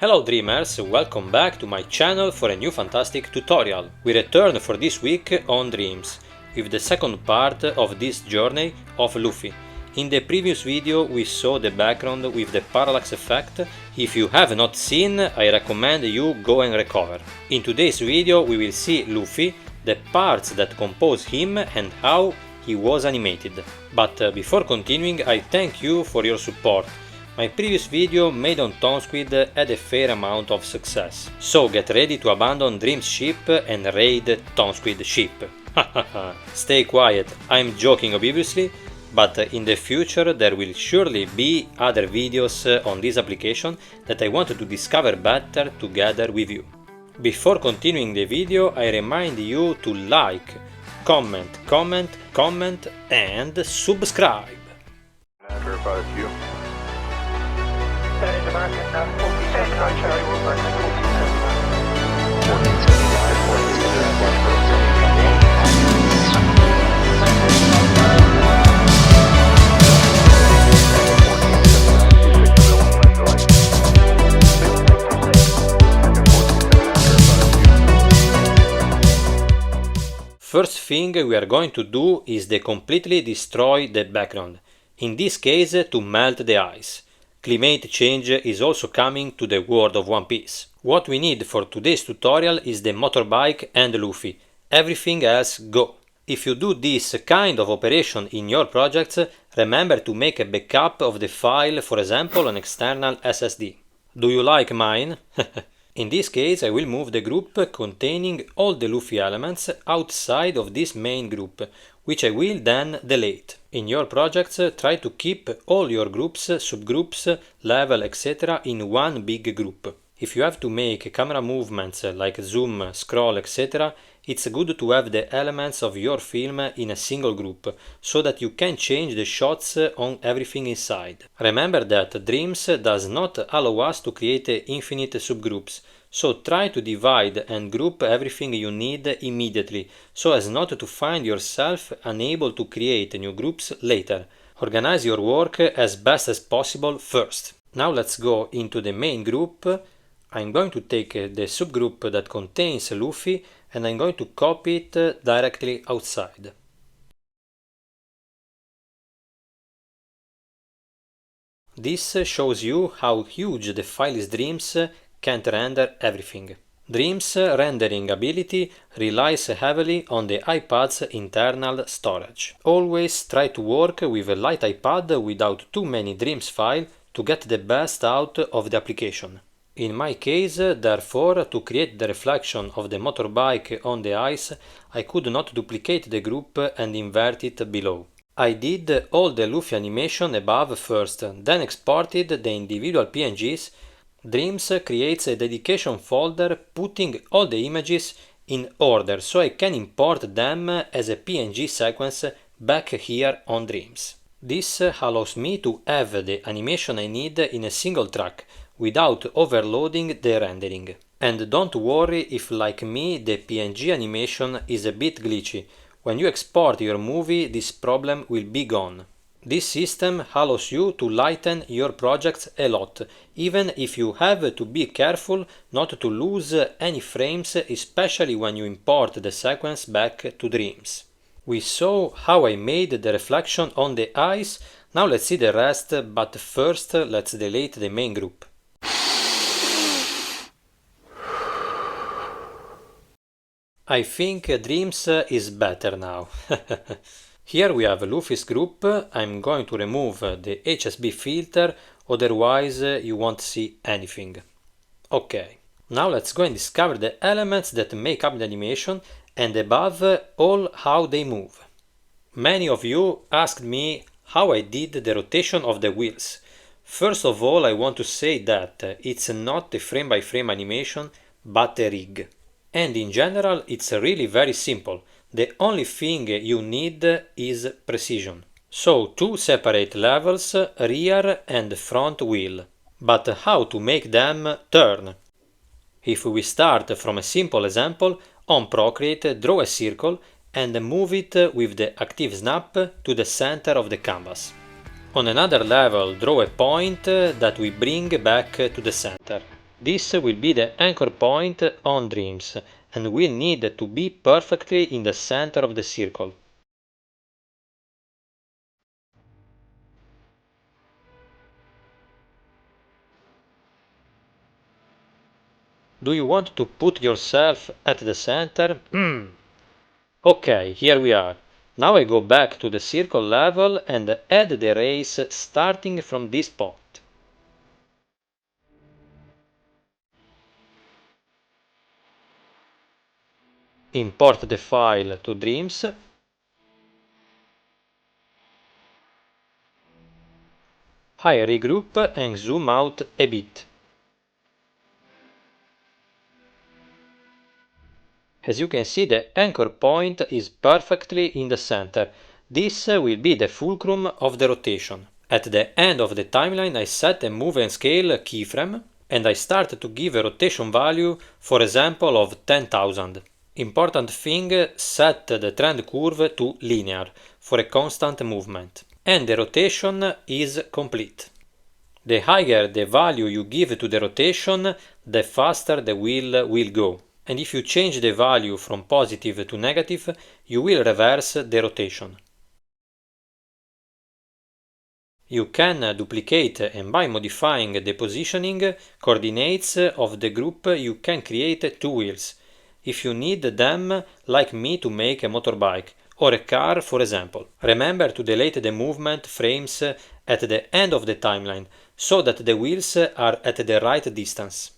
Hello dreamers, welcome back to my channel for a new fantastic tutorial. We return for this week on Dreams, with the second part of this journey of Luffy. In the previous video we saw the background with the parallax effect. If you have not seen, I recommend you go and recover. In today's video we will see Luffy, the parts that compose him and how he was animated. But before continuing, I thank you for your support. My previous video made on Tom Squid had a fair amount of success, so get ready to abandon Dream's ship and raid Tom Squid ship. Stay quiet, I'm joking obviously, but in the future there will surely be other videos on this application that I want to discover better together with you. Before continuing the video, I remind you to like, comment and subscribe. First thing we are going to do is to completely destroy the background, in this case to melt the ice. Climate change is also coming to the world of One Piece. What we need for today's tutorial is the motorbike and Luffy. Everything else go. If you do this kind of operation in your projects, remember to make a backup of the file, for example on external SSD. Do you like mine? In this case I will move the group containing all the Luffy elements outside of this main group, which I will then delete. In your projects try to keep all your groups, subgroups, level etc. in one big group. If you have to make camera movements like zoom, scroll etc., it's good to have the elements of your film in a single group, so that you can change the shots on everything inside. Remember that Dreams does not allow us to create infinite subgroups, so try to divide and group everything you need immediately, so as not to find yourself unable to create new groups later. Organize your work as best as possible first. Now let's go into the main group. I'm going to take the subgroup that contains Luffy and I'm going to copy it directly outside. This shows you how huge the file is Dreams can't render everything. Dreams' rendering ability relies heavily on the iPad's internal storage. Always try to work with a light iPad without too many Dreams files to get the best out of the application. In my case, therefore, to create the reflection of the motorbike on the ice, I could not duplicate the group and invert it below. I did all the Luffy animation above first, then exported the individual PNGs. Dreams creates a dedication folder putting all the images in order so I can import them as a PNG sequence back here on Dreams. This allows me to have the animation I need in a single track, without overloading the rendering. And don't worry if, like me, the PNG animation is a bit glitchy. When you export your movie, this problem will be gone. This system allows you to lighten your projects a lot, even if you have to be careful not to lose any frames, especially when you import the sequence back to Dreams. We saw how I made the reflection on the ice. Now let's see the rest, but first let's delete the main group. I think Dreams is better now. Here we have Luffy's group. I'm going to remove the HSB filter, otherwise you won't see anything. Okay, now let's go and discover the elements that make up the animation and above all how they move. Many of you asked me how I did the rotation of the wheels. First of all, I want to say that it's not a frame-by-frame animation, but a rig. And in general, it's really very simple. The only thing you need is precision. So, two separate levels, rear and front wheel. But how to make them turn? If we start from a simple example, on Procreate draw a circle and move it with the active snap to the center of the canvas. On another level, draw a point that we bring back to the center. This will be the anchor point on Dreams and will need to be perfectly in the center of the circle. Do you want to put yourself at the center? Okay, here we are. Now I go back to the circle level and add the rays starting from this spot. Import the file to Dreams. I regroup and zoom out a bit. As you can see, the anchor point is perfectly in the center. This will be the fulcrum of the rotation. At the end of the timeline, I set a move and scale keyframe and I start to give a rotation value, for example, of 10,000. Important thing, set the trend curve to linear for a constant movement. And the rotation is complete. The higher the value you give to the rotation, the faster the wheel will go. And if you change the value from positive to negative, you will reverse the rotation. You can duplicate, and by modifying the positioning coordinates of the group, you can create two wheels, if you need them, like me to make a motorbike, or a car for example. Remember to delete the movement frames at the end of the timeline, so that the wheels are at the right distance.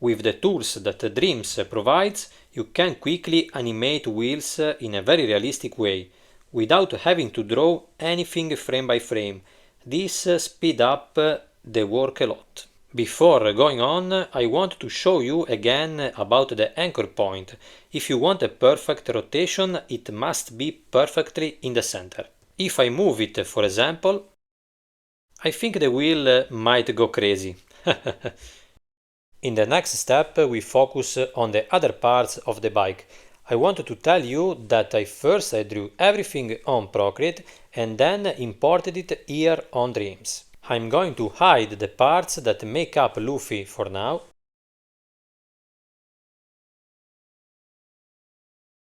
With the tools that Dreams provides, you can quickly animate wheels in a very realistic way, without having to draw anything frame by frame. This speeds up the work a lot. Before going on, I want to show you again about the anchor point. If you want a perfect rotation, it must be perfectly in the center. If I move it, for example, I think the wheel might go crazy. In the next step, we focus on the other parts of the bike. I want to tell you that I drew everything on Procreate and then imported it here on Dreams. I'm going to hide the parts that make up Luffy for now.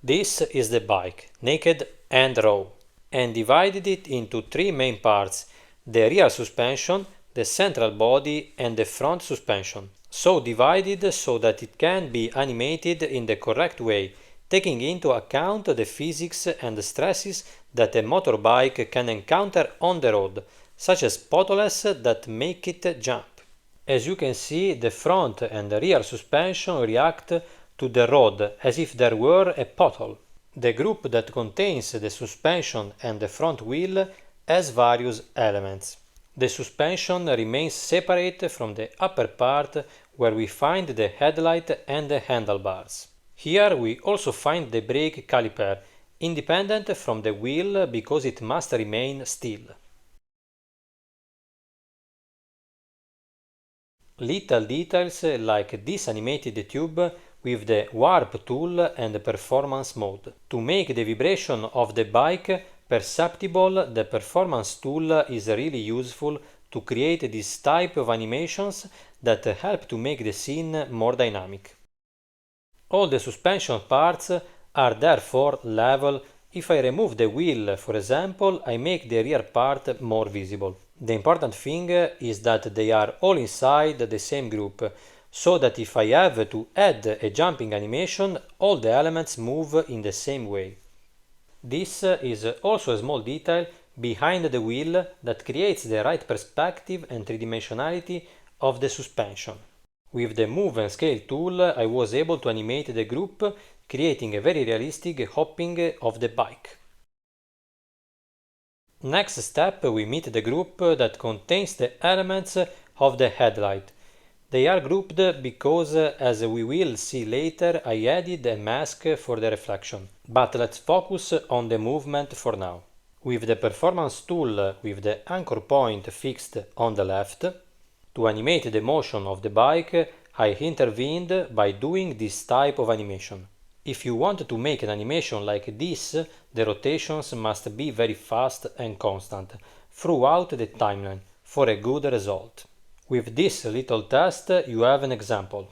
This is the bike, naked and raw, and divided it into three main parts: the rear suspension, the central body and the front suspension. So divided so that it can be animated in the correct way, taking into account the physics and the stresses that a motorbike can encounter on the road, such as potholes that make it jump. As you can see, the front and the rear suspension react to the road as if there were a pothole. The group that contains the suspension and the front wheel has various elements. The suspension remains separate from the upper part where we find the headlight and the handlebars. Here we also find the brake caliper, independent from the wheel because it must remain still. Little details like this animated tube with the warp tool and performance mode. To make the vibration of the bike perceptible, the performance tool is really useful to create this type of animations that help to make the scene more dynamic. All the suspension parts are therefore level. If I remove the wheel, for example, I make the rear part more visible. The important thing is that they are all inside the same group, so that if I have to add a jumping animation, all the elements move in the same way. This is also a small detail behind the wheel that creates the right perspective and three-dimensionality of the suspension. With the Move and Scale tool, I was able to animate the group, creating a very realistic hopping of the bike. Next step, we meet the group that contains the elements of the headlight. They are grouped because, as we will see later, I added a mask for the reflection. But let's focus on the movement for now. With the performance tool with the anchor point fixed on the left, to animate the motion of the bike, I intervened by doing this type of animation. If you want to make an animation like this, the rotations must be very fast and constant throughout the timeline for a good result. With this little test, you have an example.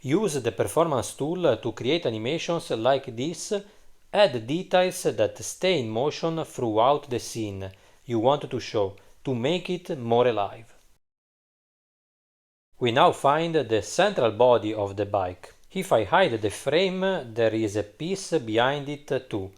Use the performance tool to create animations like this. Add details that stay in motion throughout the scene you want to show to make it more alive. We now find the central body of the bike. If I hide the frame, there is a piece behind it too,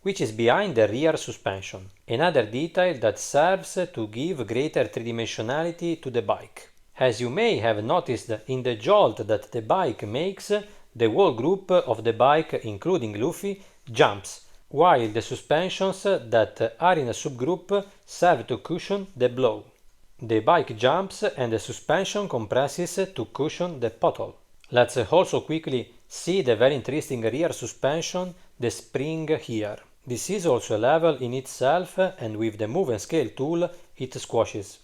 which is behind the rear suspension, another detail that serves to give greater three-dimensionality to the bike. As you may have noticed in the jolt that the bike makes, the whole group of the bike, including Luffy, jumps, while the suspensions that are in a subgroup serve to cushion the blow. The bike jumps and the suspension compresses to cushion the pothole. Let's also quickly see the very interesting rear suspension, the spring here. This is also a level in itself, and with the move and scale tool it squashes.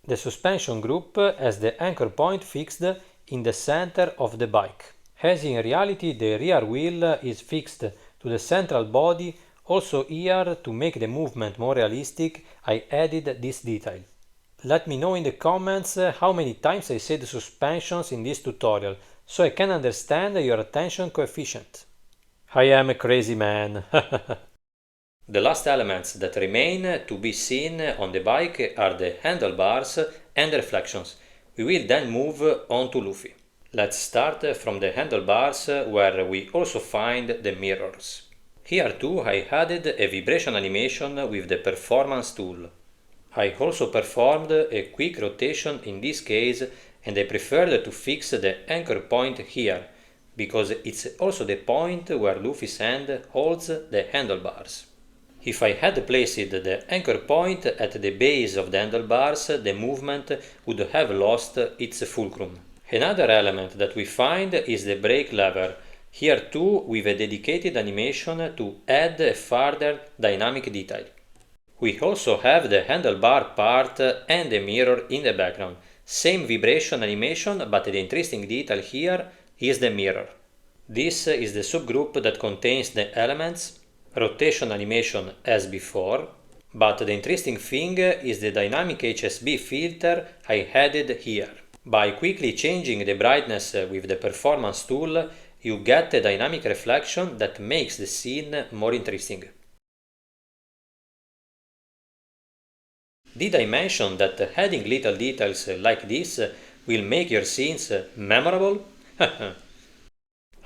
The suspension group has the anchor point fixed in the center of the bike. As in reality the rear wheel is fixed to the central body, also here to make the movement more realistic I added this detail. Let me know in the comments how many times I said suspensions in this tutorial, so I can understand your attention coefficient. I am a crazy man. The last elements that remain to be seen on the bike are the handlebars and the reflections. We will then move on to Luffy. Let's start from the handlebars, where we also find the mirrors. Here too I added a vibration animation with the performance tool. I also performed a quick rotation in this case, and I preferred to fix the anchor point here, because it's also the point where Luffy's hand holds the handlebars. If I had placed the anchor point at the base of the handlebars, the movement would have lost its fulcrum. Another element that we find is the brake lever, here too with a dedicated animation to add a further dynamic detail. We also have the handlebar part and the mirror in the background. Same vibration animation, but the interesting detail here is the mirror. This is the subgroup that contains the elements, rotation animation as before, but the interesting thing is the dynamic HSB filter I added here. By quickly changing the brightness with the performance tool, you get a dynamic reflection that makes the scene more interesting. Did I mention that adding little details like this will make your scenes memorable?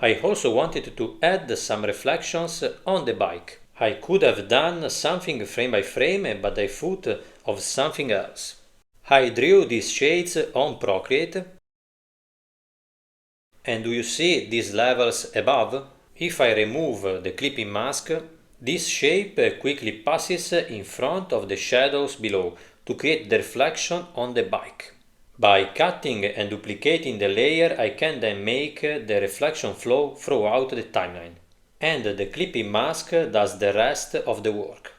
I also wanted to add some reflections on the bike. I could have done something frame by frame, but I thought of something else. I drew these shades on Procreate. And do you see these levels above? If I remove the clipping mask, this shape quickly passes in front of the shadows below to create the reflection on the bike. By cutting and duplicating the layer, I can then make the reflection flow throughout the timeline. And the clipping mask does the rest of the work.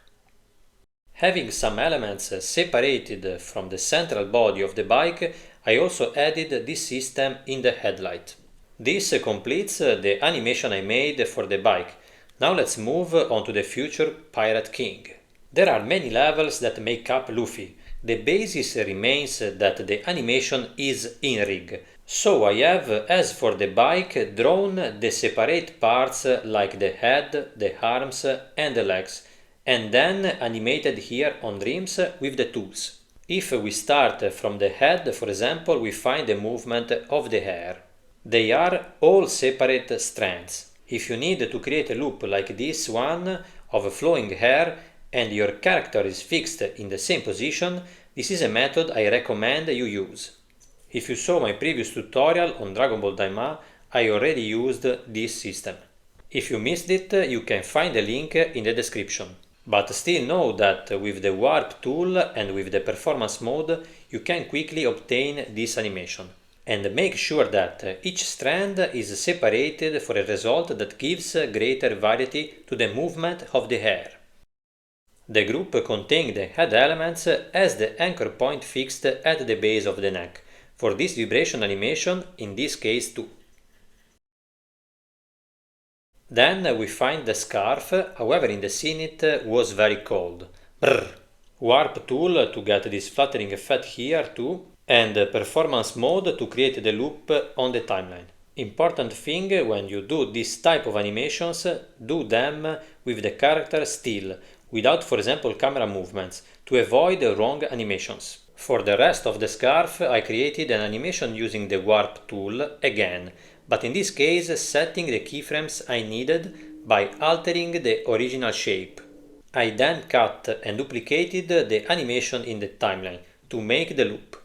Having some elements separated from the central body of the bike, I also added this system in the headlight. This completes the animation I made for the bike. Now let's move on to the future Pirate King. There are many levels that make up Luffy. The basis remains that the animation is in rig. So I have, as for the bike, drawn the separate parts like the head, the arms and the legs, and then animated here on Dreams with the tools. If we start from the head, for example, we find the movement of the hair. They are all separate strands. If you need to create a loop like this one of flowing hair and your character is fixed in the same position, this is a method I recommend you use. If you saw my previous tutorial on Dragon Ball Daima, I already used this system. If you missed it, you can find the link in the description. But still know that with the warp tool and with the performance mode, you can quickly obtain this animation. And make sure that each strand is separated for a result that gives greater variety to the movement of the hair. The group containing the head elements has the anchor point fixed at the base of the neck, for this vibration animation in this case too. Then we find the scarf, however in the scene it was very cold. Brrr! Warp tool to get this fluttering effect here too, and performance mode to create the loop on the timeline. Important thing when you do this type of animations, do them with the character still, without for example camera movements, to avoid wrong animations. For the rest of the scarf I created an animation using the warp tool again, but in this case setting the keyframes I needed by altering the original shape. I then cut and duplicated the animation in the timeline to make the loop.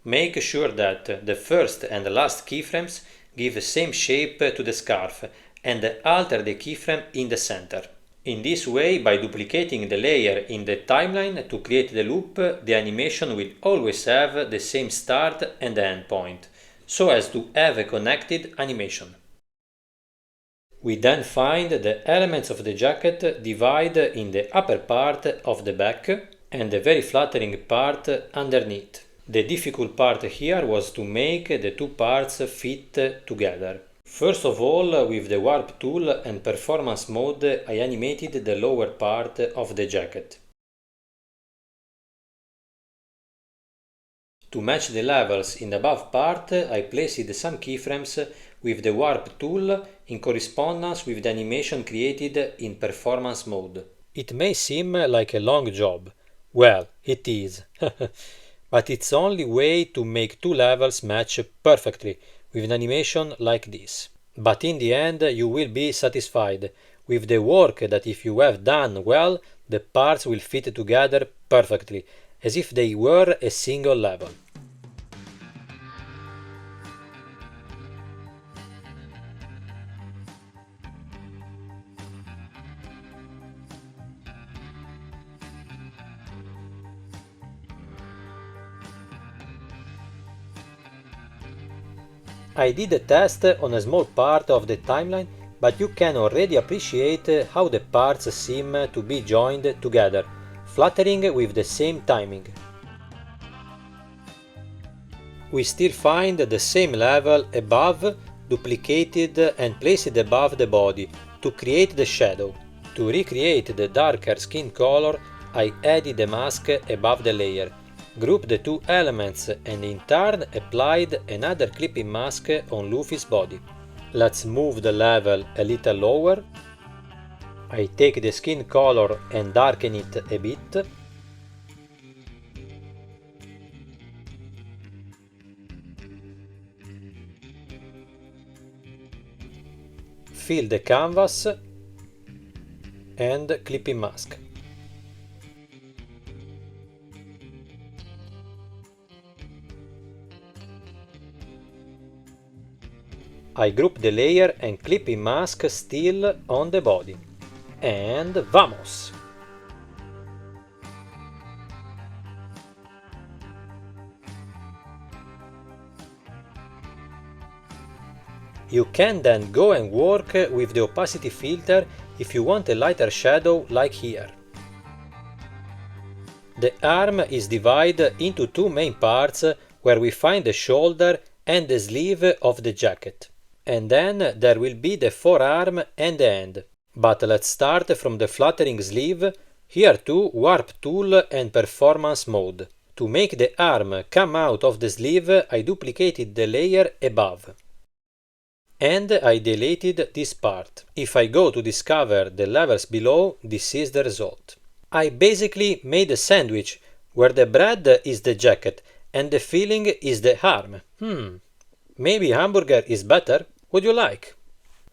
Make sure that the first and the last keyframes give the same shape to the scarf and alter the keyframe in the center. In this way, by duplicating the layer in the timeline to create the loop, the animation will always have the same start and end point, so as to have a connected animation. We then find the elements of the jacket divided in the upper part of the back and the very flattering part underneath. The difficult part here was to make the two parts fit together. First of all, with the warp tool and performance mode, I animated the lower part of the jacket. To match the levels in the above part, I placed some keyframes with the warp tool in correspondence with the animation created in performance mode. It may seem like a long job. Well, it is. But it's the only way to make two levels match perfectly with an animation like this. But in the end you will be satisfied with the work that if you have done well, the parts will fit together perfectly, as if they were a single level. I did a test on a small part of the timeline, but you can already appreciate how the parts seem to be joined together, fluttering with the same timing. We still find the same level above, duplicated and placed above the body to create the shadow. To recreate the darker skin color, I added a mask above the layer, grouped the two elements and in turn applied another clipping mask on Luffy's body. Let's move the level a little lower. I take the skin color and darken it a bit. Fill the canvas and clipping mask. I group the layer and clipping mask still on the body. And vamos! You can then go and work with the opacity filter if you want a lighter shadow like here. The arm is divided into two main parts where we find the shoulder and the sleeve of the jacket. And then there will be the forearm and the hand. But let's start from the fluttering sleeve, here too warp tool and performance mode. To make the arm come out of the sleeve, I duplicated the layer above. And I deleted this part. If I go to discover the levels below, this is the result. I basically made a sandwich, where the bread is the jacket and the filling is the arm. Maybe hamburger is better? Would you like?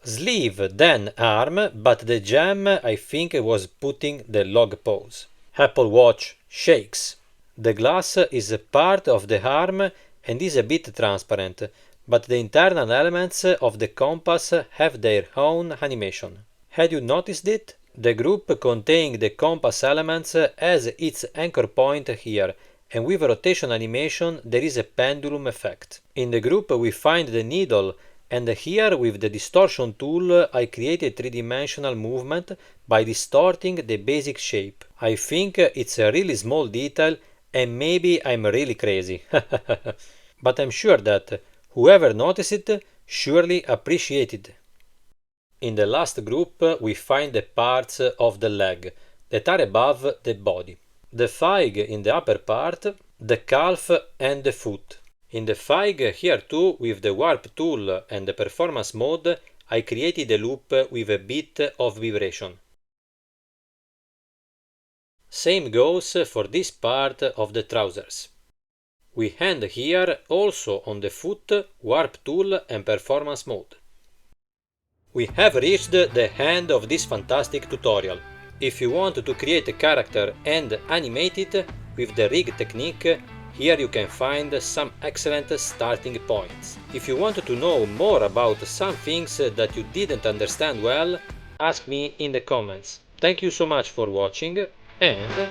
Sleeve, then arm, but the gem I think was putting the log pose. Apple Watch shakes. The glass is a part of the arm and is a bit transparent, but the internal elements of the compass have their own animation. Had you noticed it? The group containing the compass elements has its anchor point here, and with rotation animation there is a pendulum effect. In the group we find the needle, and here with the distortion tool I create a three-dimensional movement by distorting the basic shape. I think it's a really small detail and maybe I'm really crazy. But I'm sure that whoever noticed it surely appreciated. In the last group we find the parts of the leg that are above the body. the fig in the upper part, the calf and the foot. In the fig here too, with the warp tool and the performance mode, I created a loop with a bit of vibration. Same goes for this part of the trousers. We end here also on the foot, warp tool and performance mode. We have reached the end of this fantastic tutorial. If you want to create a character and animate it with the rig technique, here you can find some excellent starting points. If you want to know more about some things that you didn't understand well, ask me in the comments. Thank you so much for watching and